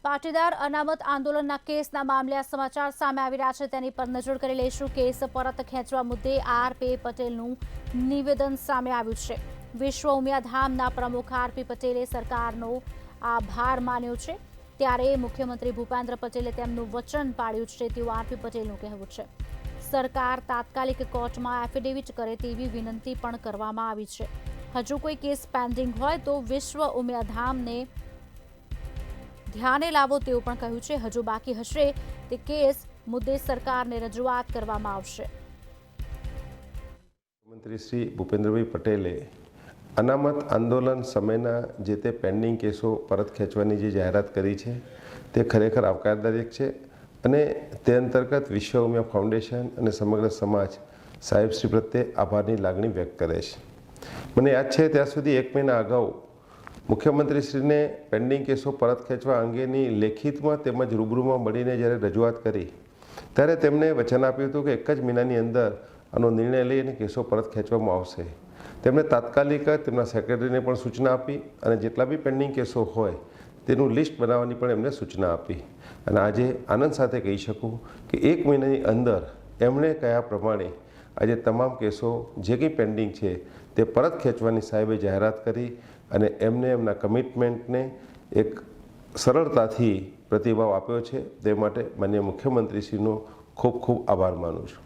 પાટીદાર અનામત આંદોલનના કેસના મામલે આ સમાચાર સામે આવી રહ્યા છે, તેની પર નજર કરી લઈશું। કેસ પરત ખેંચવા મુદ્દે આર.પી. પટેલનું નિવેદન સામે આવ્યું છે। વિશ્વ ઉમિયાધામના પ્રમુખ આર.પી. પટેલે સરકારનો આભાર માન્યો છે, ત્યારે મુખ્યમંત્રી ભૂપેન્દ્ર પટેલે તેમનું વચન પાળ્યું છે તેવું આર.પી. પટેલનું કહેવું છે। સરકાર તાત્કાલિક કોર્ટમાં એફિડેવિટ કરે તેવી વિનંતી પણ કરવામાં આવી છે। હજુ કોઈ કેસ પેન્ડિંગ હોય તો વિશ્વ ઉમિયાધામને ધ્યાને લાવો તેવું પણ કહ્યું છે। હજુ બાકી હશે તે કેસ મુદ્દે સરકારને રજૂઆત કરવામાં આવશે। મુખ્યમંત્રી શ્રી ભૂપેન્દ્રભાઈ પટેલે અનામત આંદોલન સમયના જે તે પેન્ડિંગ કેસો પરત ખેંચવાની જે જાહેરાત કરી છે તે ખરેખર આવકારદાયક છે અને તે અંતર્ગત વિશ્વ ઉમિયા ફાઉન્ડેશન અને સમગ્ર સમાજ સાહેબશ્રી પ્રત્યે આભારની લાગણી વ્યક્ત કરે છે। મને યાદ છે ત્યાં સુધી 1 મહિના અગાઉ મુખ્યમંત્રીશ્રીને પેન્ડિંગ કેસો પરત ખેંચવા અંગેની લેખિતમાં તેમજ રૂબરૂમાં મળીને જ્યારે રજૂઆત કરી ત્યારે તેમણે વચન આપ્યું હતું કે 1 જ મહિનાની અંદર આનો નિર્ણય લઈને કેસો પરત ખેંચવામાં આવશે। તેમણે તાત્કાલિક તેમના સેક્રેટરીને પણ સૂચના આપી અને જેટલા બી પેન્ડિંગ કેસો હોય તેનું લિસ્ટ બનાવવાની પણ એમને સૂચના આપી અને આજે આનંદ સાથે કહી શકું કે 1 મહિનાની અંદર એમણે કયા પ્રમાણે આજે તમામ કેસો જે કંઈ પેન્ડિંગ છે તે પરત ખેંચવાની સાહેબે જાહેરાત કરી અને એમને એમના કમિટમેન્ટને એક સરળતાથી પ્રતિભાવ આપ્યો છે। તે માટે માનનીય મુખ્યમંત્રીશ્રીનો ખૂબ ખૂબ આભાર માનું છું।